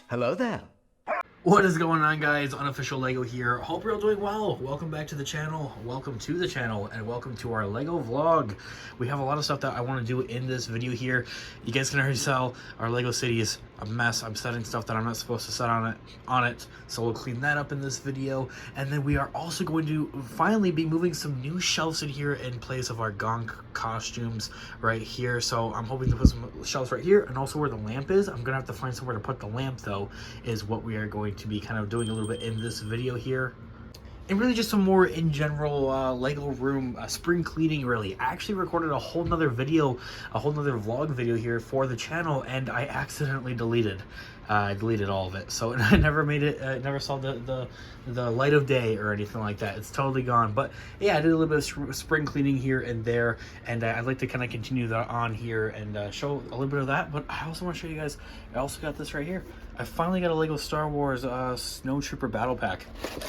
Hello there. What is going on, guys? Unofficial Lego here. Hope you're all doing well. Welcome back to the channel. Welcome to the channel and welcome to our Lego vlog. We have a lot of stuff that I want to do in this video here. You guys can already tell our Lego city is a mess. I'm setting stuff that I'm not supposed to set on it. So we'll clean that up in this video. And then we are also going to finally be moving some new shelves in here in place of our Gonk costumes right here. So I'm hoping to put some shelves right here, and also where the lamp is. I'm gonna have to find somewhere to put the lamp though, is what we are going to be kind of doing a little bit in this video here. And really just some more in general Lego room spring cleaning. Really, I actually recorded a whole nother video, a whole nother vlog video here for the channel, and I accidentally deleted I deleted all of it, so I never made it, never saw the light of day or anything like that. It's totally gone. But yeah, I did a little bit of spring cleaning here and there, and I'd like to kind of continue that on here and show a little bit of that. But I also want to show you guys, I also got this right here. I finally got a Lego Star Wars Snow Trooper Battle Pack.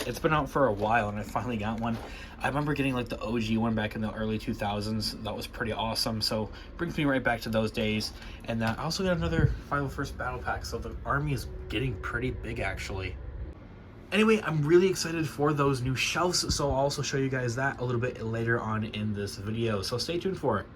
It's been out for a while, and I finally got one. I remember getting like the OG one back in the early 2000s. That was pretty awesome. So brings me right back to those days. And I also got another 501st Battle Pack. So the army is getting pretty big, actually. Anyway, I'm really excited for those new shelves. So I'll also show you guys that a little bit later on in this video. So stay tuned for it.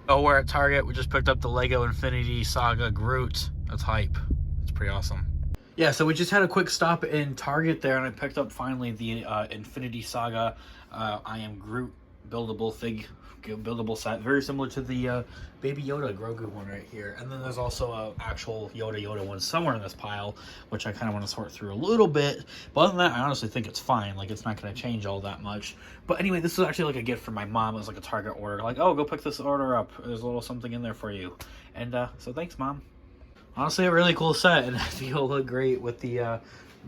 Oh, we're at Target. We just picked up the Lego Infinity Saga Groot. That's hype. It's pretty awesome. Yeah, so we just had a quick stop in Target there, and I picked up finally the Infinity Saga I Am Groot buildable set, very similar to the Baby Yoda Grogu one right here. And then there's also a actual Yoda one somewhere in this pile, which I kind of want to sort through a little bit. But other than that, I honestly think it's fine. Like, it's not going to change all that much. But anyway, this is actually like a gift from my mom. It was like a Target order. Like, oh, go pick this order up. There's a little something in there for you. And so thanks, Mom. Honestly, a really cool set, and I think it'll look great with the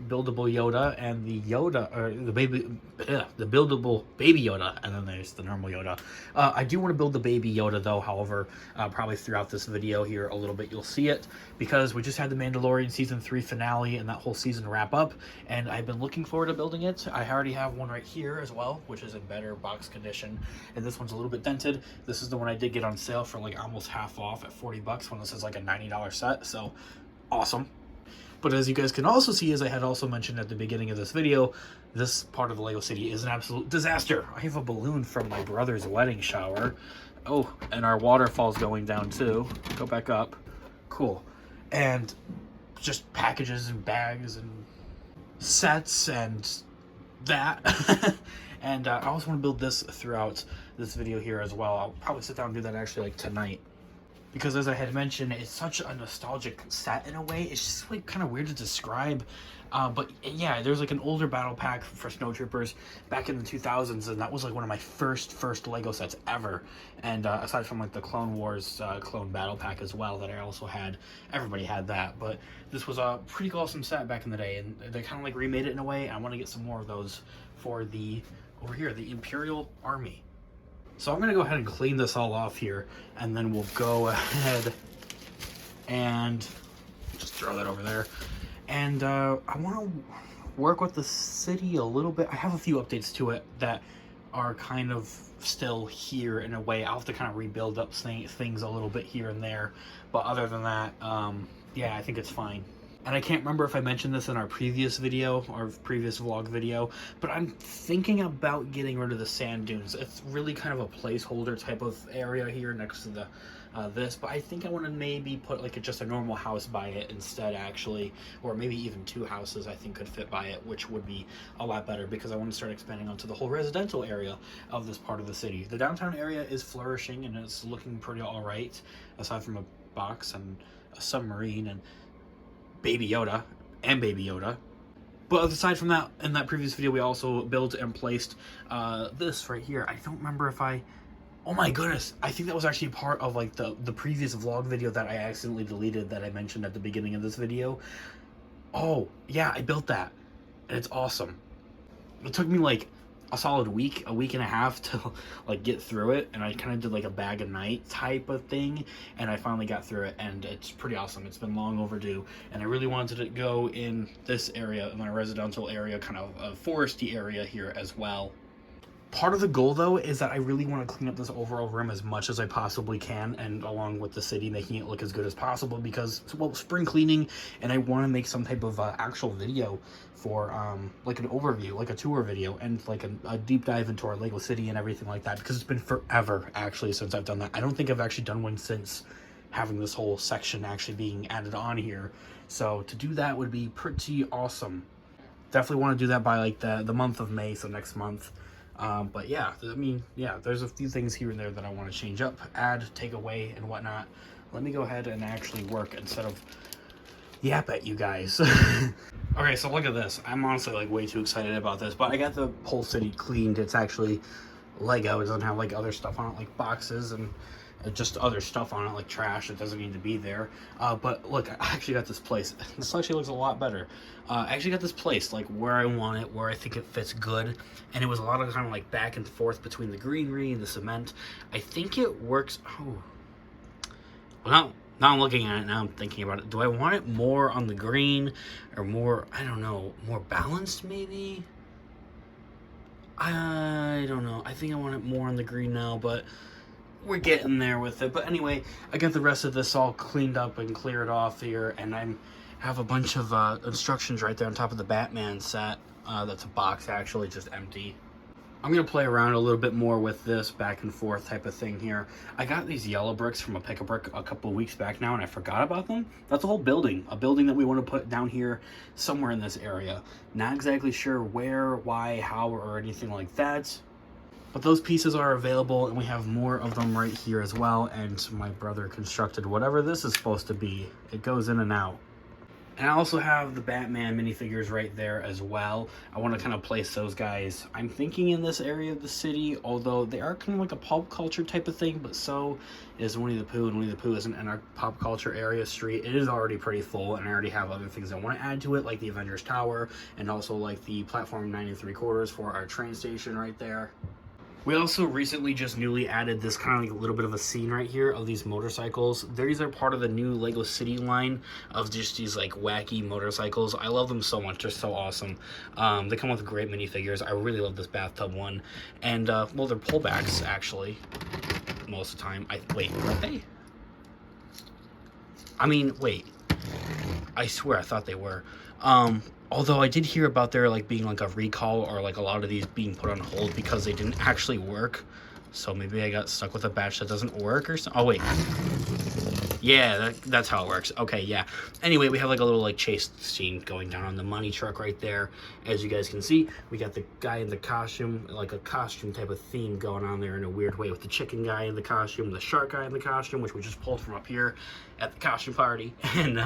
buildable Yoda and the Yoda, or the buildable Baby Yoda, and then there's the normal Yoda. I do want to build the Baby Yoda though. However, probably throughout this video here a little bit you'll see it, because we just had the Mandalorian season 3 finale and that whole season wrap up, and I've been looking forward to building it. I already have one right here as well, which is in better box condition, and this one's a little bit dented. This is the one I did get on sale for like almost half off at 40 bucks when this is like a $90 set. So awesome. But as you guys can also see, as I had also mentioned at the beginning of this video, this part of the Lego City is an absolute disaster. I have a balloon from my brother's wedding shower. Oh, and our waterfall's going down too. Go back up. Cool. And just packages and bags and sets and that. And I also want to build this throughout this video here as well. I'll probably sit down and do that actually like tonight, because as I had mentioned, it's such a nostalgic set in a way. It's just like kind of weird to describe. But yeah, there's like an older battle pack for Snow Troopers back in the 2000s, and that was like one of my first Lego sets ever. And aside from like the Clone Wars clone battle pack as well that I also had, everybody had that. But this was a pretty awesome set back in the day, and they kind of like remade it in a way. I want to get some more of those for the, over here, the Imperial Army. So I'm going to go ahead and clean this all off here, and then we'll go ahead and just throw that over there. And I want to work with the city a little bit. I have a few updates to it that are kind of still here in a way. I'll have to kind of rebuild up things a little bit here and there. But other than that, yeah, I think it's fine. And I can't remember if I mentioned this in our previous video, our previous vlog video, but I'm thinking about getting rid of the sand dunes. It's really kind of a placeholder type of area here next to the this, but I think I want to maybe put like just a normal house by it instead, actually, or maybe even 2 houses I think could fit by it, which would be a lot better, because I want to start expanding onto the whole residential area of this part of the city. The downtown area is flourishing and it's looking pretty all right, aside from a box and a submarine and Baby Yoda. But aside from that, in that previous video we also built and placed this right here. I don't remember if oh my goodness, I think that was actually part of like the previous vlog video that I accidentally deleted that I mentioned at the beginning of this video. Oh yeah, I built that, and it's awesome. It took me like a solid week, a week and a half to like get through it, and I kind of did like a bag a night type of thing, and I finally got through it, and it's pretty awesome. It's been long overdue, and I really wanted to go in this area, in my residential area, kind of a foresty area here as well. Part of the goal, though, is that I really want to clean up this overall room as much as I possibly can, and along with the city, making it look as good as possible, because, well, spring cleaning, and I want to make some type of actual video for, like an overview, like a tour video, and like a deep dive into our Lego City and everything like that, because it's been forever, actually, since I've done that. I don't think I've actually done one since having this whole section actually being added on here, so to do that would be pretty awesome. Definitely want to do that by, like, the month of May, so next month. But yeah, I mean, yeah, there's a few things here and there that I want to change up, add, take away, and whatnot. Let me go ahead and actually work instead of yap at you guys. Okay, so look at this. I'm honestly, like, way too excited about this, but I got the whole city cleaned. It's actually Lego. It doesn't have, like, other stuff on it, like boxes and just other stuff on it, like trash. It doesn't need to be there. But look, I actually got this place. This actually looks a lot better. I actually got this place, like, where I want it, where I think it fits good. And it was a lot of kind of like back and forth between the greenery and the cement. I think it works. Oh, well, now I'm looking at it, now I'm thinking about it. Do I want it more on the green or more, I don't know, more balanced maybe? I don't know. I think I want it more on the green now, but we're getting there with it. But anyway, I got the rest of this all cleaned up and cleared off here, and I have a bunch of instructions right there on top of the Batman set. That's a box, actually, just empty. I'm going to play around a little bit more with this back and forth type of thing here. I got these yellow bricks from a Pick-a-Brick a couple of weeks back now, and I forgot about them. That's a whole building, a building that we want to put down here somewhere in this area. Not exactly sure where, why, how, or anything like that. But those pieces are available, and we have more of them right here as well. And my brother constructed whatever this is supposed to be. It goes in and out. And I also have the Batman minifigures right there as well. I want to kind of place those guys, I'm thinking, in this area of the city, although they are kind of like a pop culture type of thing, but so is Winnie the Pooh, and Winnie the Pooh isn't in our pop culture area street. It is already pretty full, and I already have other things I want to add to it, like the Avengers Tower, and also like the platform 9 3/4 for our train station right there. We also recently just newly added this kind of like a little bit of a scene right here of these motorcycles. These are part of the new Lego City line of just these like wacky motorcycles. I love them so much. They're so awesome. They come with great minifigures. I really love this bathtub one. And, well, they're pullbacks, actually, most of the time. Wait, are they? I mean, wait. I swear I thought they were. Although I did hear about there like being like a recall, or like a lot of these being put on hold because they didn't actually work. So maybe I got stuck with a batch that doesn't work or something. Oh wait. Yeah, that's how it works. Okay, yeah. Anyway, we have like a little like chase scene going down on the money truck right there. As you guys can see, we got the guy in the costume, like a costume type of theme going on there in a weird way, with the chicken guy in the costume, the shark guy in the costume, which we just pulled from up here at the costume party, and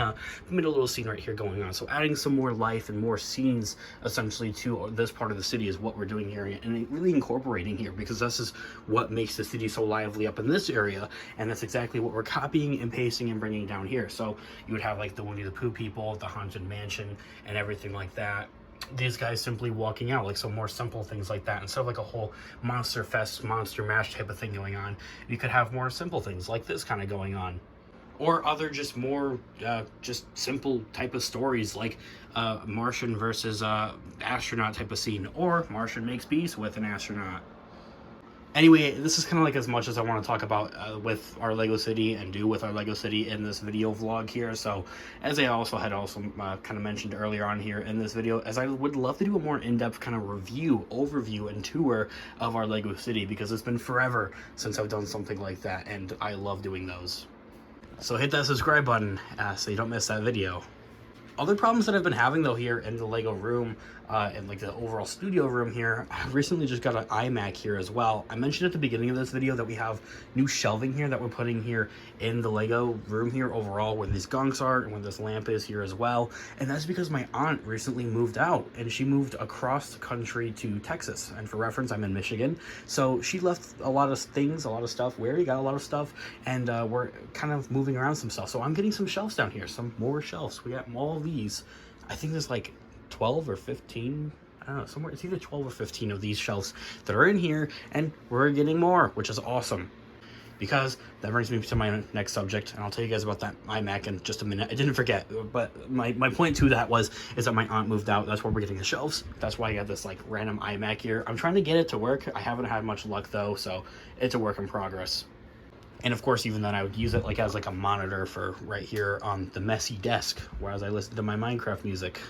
made a little scene right here going on. So adding some more life and more scenes essentially to this part of the city is what we're doing here, and really incorporating here, because this is what makes the city so lively up in this area, and that's exactly what we're copying and pasting and bringing down here. So you would have like the Winnie the Pooh people, the Haunted Mansion, and everything like that. These guys simply walking out, like some more simple things like that. Instead of like a whole Monster Fest, Monster Mash type of thing going on, you could have more simple things like this kind of going on. Or other just more just simple type of stories, like Martian versus astronaut type of scene, or Martian makes peace with an astronaut. Anyway, this is kind of like as much as I want to talk about with our Lego City and do with our Lego City in this video vlog here. So, as I also had kind of mentioned earlier on here in this video, as I would love to do a more in-depth kind of review, overview, and tour of our Lego City, because it's been forever since I've done something like that, and I love doing those. So hit that subscribe button so you don't miss that video. Other problems that I've been having though here in the Lego room and like the overall studio room here, I recently just got an iMac here as well. I mentioned at the beginning of this video that we have new shelving here that we're putting here in the Lego room here overall, where these gunks are and where this lamp is here as well. And that's because my aunt recently moved out, and she moved across the country to Texas. And for reference, I'm in Michigan. So she left a lot of things, a lot of stuff. We already got a lot of stuff, and we're kind of moving around some stuff. So I'm getting some shelves down here, some more shelves. We got all of these. I think there's like 12 or 15, I don't know, somewhere, it's either 12 or 15 of these shelves that are in here, and we're getting more, which is awesome. because that brings me to my next subject, and I'll tell you guys about that iMac in just a minute. I didn't forget, but my point to that is that my aunt moved out. That's where we're getting the shelves. That's why I got this like random iMac here. I'm trying to get it to work. I haven't had much luck though, so it's a work in progress. And of course, even then, I would use it like as like a monitor for right here on the messy desk, whereas I listen to my Minecraft music.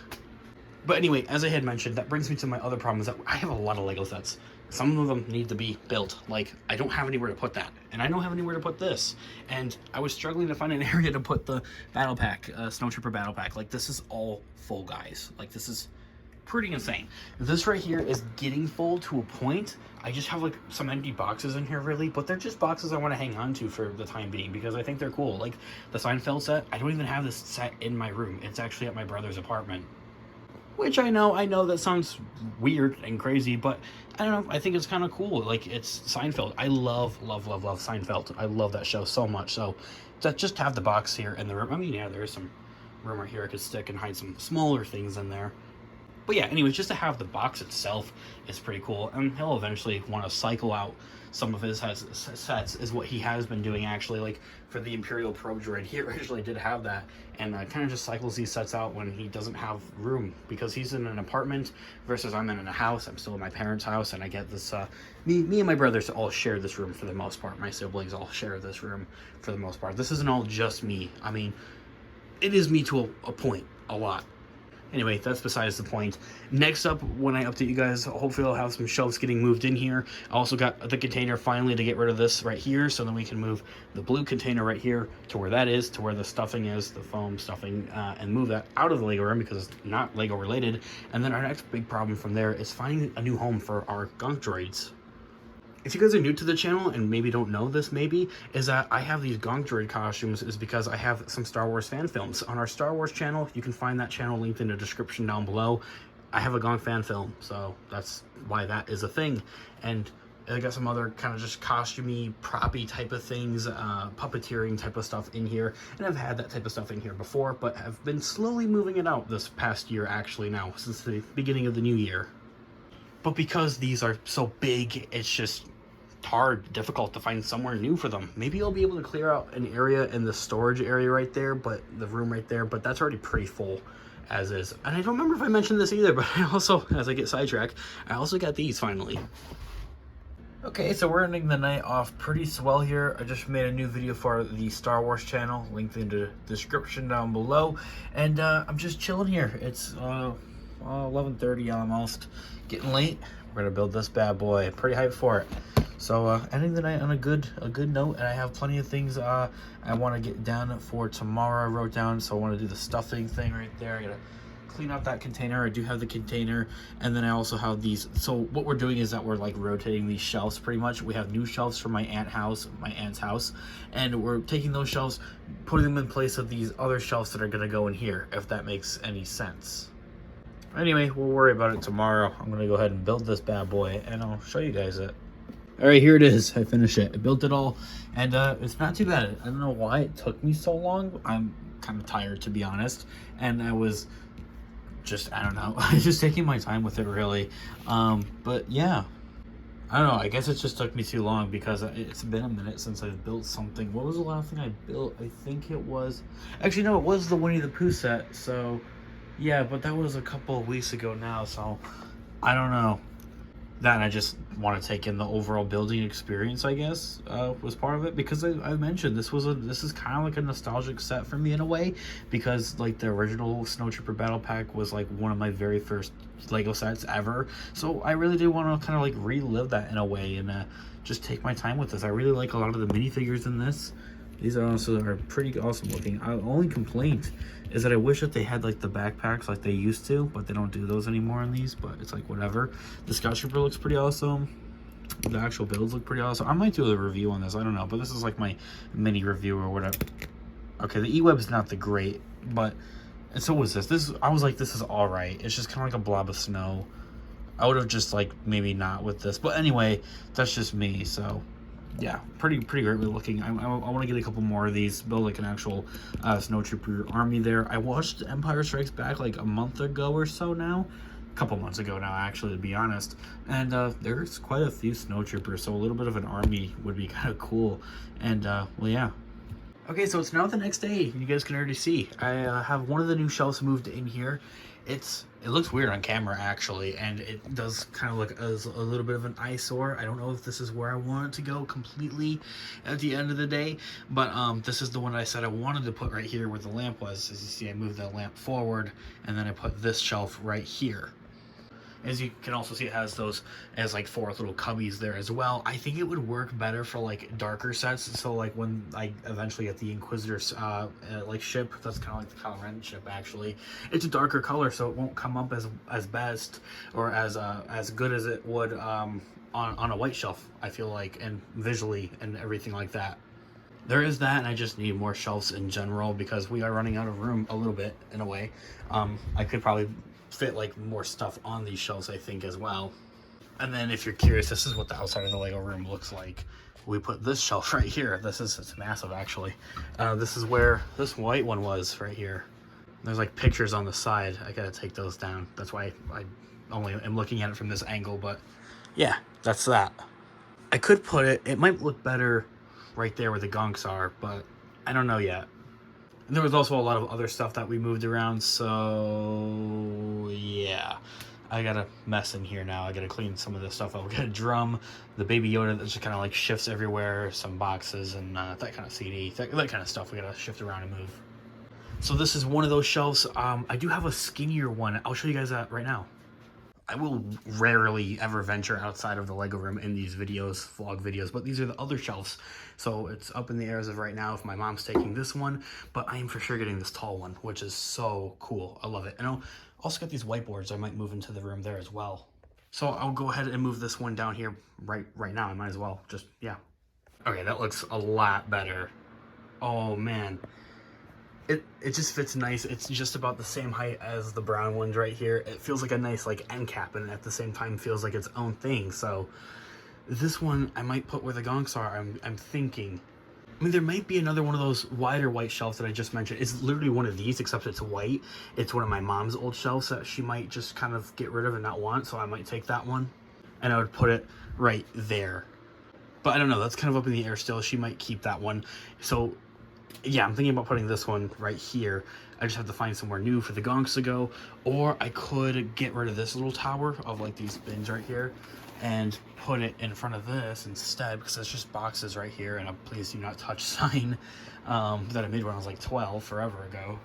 But anyway, as I had mentioned, that brings me to my other problem, is that I have a lot of Lego sets. Some of them need to be built. Like, I don't have anywhere to put that. And I don't have anywhere to put this. And I was struggling to find an area to put the battle pack, Snowtrooper battle pack. Like, this is all full, guys. Like, this is pretty insane. This right here is getting full to a point. I just have like some empty boxes in here, really, but they're just boxes I want to hang on to for the time being because I think they're cool. Like the Seinfeld set, I don't even have this set in my room. It's actually at my brother's apartment. Which I know that sounds weird and crazy, but I don't know, I think it's kind of cool. Like, it's Seinfeld. I love Seinfeld. I love that show so much. So to just have the box here in the room, I mean, yeah, there's some room right here I could stick and hide some smaller things in there. But yeah, anyways, just to have the box itself is pretty cool. And he'll eventually want to cycle out some of his sets, is what he has been doing, actually. Like, for the Imperial Probe Droid, he originally did have that, and kind of just cycles these sets out when he doesn't have room, because he's in an apartment versus I'm in a house. I'm still in my parents' house, and I get this, me and my brothers all share this room for the most part. My siblings all share this room for the most part. This isn't all just me. I mean, it is me to a point, a lot. Anyway, that's besides the point. Next up, when I update you guys, hopefully I'll have some shelves getting moved in here. I also got the container finally to get rid of this right here, so then we can move the blue container right here to where that is, to where the stuffing is, the foam stuffing, and move that out of the Lego room because it's not Lego related. And then our next big problem from there is finding a new home for our Gonk Droids. If you guys are new to the channel and maybe don't know this, is that I have these Gonk Droid costumes is because I have some Star Wars fan films. On our Star Wars channel, you can find that channel linked in the description down below. I have a Gonk fan film, so that's why that is a thing. And I got some other kind of just costumey, proppy type of things, puppeteering type of stuff in here. And I've had that type of stuff in here before, but have been slowly moving it out this past year, actually now, since the beginning of the new year. But because these are so big, it's just difficult to find somewhere new for them. Maybe I'll be able to clear out an area in the storage area right there, but the room right there, but that's already pretty full as is. And I don't remember if I mentioned this either, but I also, as I get sidetracked, I also got these finally. Okay, so we're ending the night off pretty swell here. I just made a new video for the Star Wars channel, linked in the description down below. And I'm just chilling here. It's 11:30 almost. Getting late. We're gonna build this bad boy. Pretty hyped for it. So ending the night on a good note, and I have plenty of things I want to get done for tomorrow. I wrote down, so I want to do the stuffing thing right there. I gotta clean out that container. I do have the container, and then I also have these. So what we're doing is that we're like rotating these shelves pretty much. We have new shelves from my aunt's house, and we're taking those shelves, putting them in place of these other shelves that are gonna go in here, if that makes any sense. Anyway, we'll worry about it tomorrow. I'm gonna go ahead and build this bad boy, and I'll show you guys it. All right, here it is. I finished it. I built it all, and it's not too bad. I don't know why it took me so long. I'm kind of tired, to be honest, and I was just, I don't know, just taking my time with it, really. But yeah, I don't know. I guess it just took me too long because it's been a minute since I've built something. What was the last thing I built? I think it was, actually, no, it was the Winnie the Pooh set. So yeah, but that was a couple of weeks ago now, so I don't know. That, and I just want to take in the overall building experience, I guess, was part of it, because I mentioned this is kind of like a nostalgic set for me in a way, because like the original Snowtrooper Battle Pack was like one of my very first Lego sets ever, so I really do want to kind of like relive that in a way, and just take my time with this. I really like a lot of the minifigures in this. These are pretty awesome looking. Our only complaint is that I wish that they had like the backpacks like they used to, but they don't do those anymore in these, but it's like whatever. The Scout Trooper looks pretty awesome. The actual builds look pretty awesome. I might do a review on this, I don't know, but this is like my mini review or whatever. Okay, the E-Web's not the great, but, and so was this. I was like, this is all right. It's just kind of like a blob of snow. I would have just like maybe not with this, but anyway, that's just me, so. Yeah, pretty great looking. I want to get a couple more of these, build like an actual Snowtrooper army there. I watched Empire Strikes Back like a month ago or so now, couple months ago now, actually, to be honest. And there's quite a few snow troopers, so a little bit of an army would be kind of cool. And well, yeah. Okay, so it's now the next day. You guys can already see I have one of the new shelves moved in here. It looks weird on camera actually, and it does kind of look as a little bit of an eyesore. I don't know if this is where I want it to go completely at the end of the day, but this is the one I said I wanted to put right here where the lamp was. As you see, I moved the lamp forward, and then I put this shelf right here. As you can also see, it has those as like 4 little cubbies there as well. I think it would work better for like darker sets. So like when I eventually get the Inquisitor's like ship, that's kind of like the Kylo Ren ship actually. It's a darker color, so it won't come up as best or as good as it would on a white shelf, I feel like, and visually and everything like that. There is that, and I just need more shelves in general because we are running out of room a little bit in a way. I could probably fit like more stuff on these shelves, I think, as well. And then if you're curious, this is what the outside of the Lego room looks like. We put this shelf right here. It's massive actually. This is where this white one was right here. There's like pictures on the side. I gotta take those down. That's why I only am looking at it from this angle, but yeah, that's that. I could put it might look better right there where the gonks are, but I don't know yet. And there was also a lot of other stuff that we moved around, so yeah. I got a mess in here now. I gotta clean some of this stuff up. We got a drum, the Baby Yoda that just kind of like shifts everywhere, some boxes, and that kind of CD, that kind of stuff we gotta shift around and move. So this is one of those shelves. I do have a skinnier one. I'll show you guys that right now. I will rarely ever venture outside of the Lego room in these videos, vlog videos, but these are the other shelves. So it's up in the air as of right now if my mom's taking this one, but I am for sure getting this tall one, which is so cool. I love it. And I'll also got these whiteboards I might move into the room there as well. So I'll go ahead and move this one down here right now. I might as well, just, yeah. Okay, that looks a lot better. Oh man. It just fits nice. It's just about the same height as the brown ones right here. It feels like a nice like end cap, and at the same time feels like its own thing. So this one I might put where the gonks are. I'm thinking. I mean, there might be another one of those wider white shelves that I just mentioned. It's literally one of these, except it's white. It's one of my mom's old shelves that she might just kind of get rid of and not want. So I might take that one, and I would put it right there. But I don't know. That's kind of up in the air still. She might keep that one. So yeah, I'm thinking about putting this one right here. I just have to find somewhere new for the gonks to go, or I could get rid of this little tower of like these bins right here and put it in front of this instead, because it's just boxes right here and a please do not touch sign that I made when I was like 12 forever ago.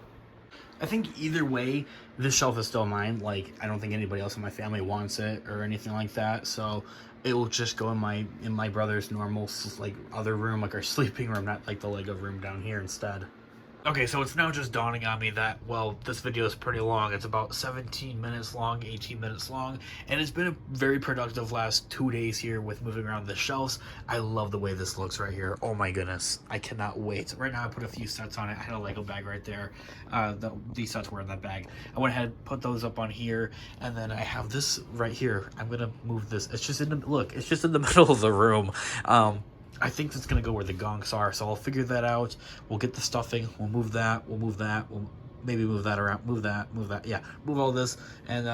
I think either way, this shelf is still mine. Like, I don't think anybody else in my family wants it or anything like that. So it will just go in my brother's normal like other room, like our sleeping room, not like the Lego room down here instead. Okay, so it's now just dawning on me that, well, this video is pretty long. It's about 17 minutes long, 18 minutes long, and it's been a very productive last 2 days here with moving around the shelves. I love the way this looks right here. Oh my goodness, I cannot wait. Right now I put a few sets on it. I had a Lego bag right there. These sets were in that bag. I went ahead, put those up on here, and then I have this right here. I'm gonna move this. It's just in the, look, it's just in the middle of the room. I think it's going to go where the gonks are, so I'll figure that out. We'll get the stuffing, we'll move that, we'll maybe move that around, move that, yeah, move all this, and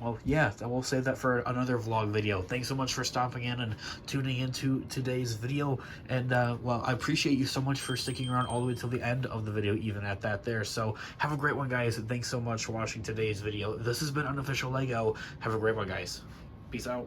well, yeah, we'll save that for another vlog video. Thanks so much for stopping in and tuning into today's video, and well, I appreciate you so much for sticking around all the way till the end of the video, even at that there. So have a great one, guys, and thanks so much for watching today's video. This has been Unofficial Lego. Have a great one, guys. Peace out.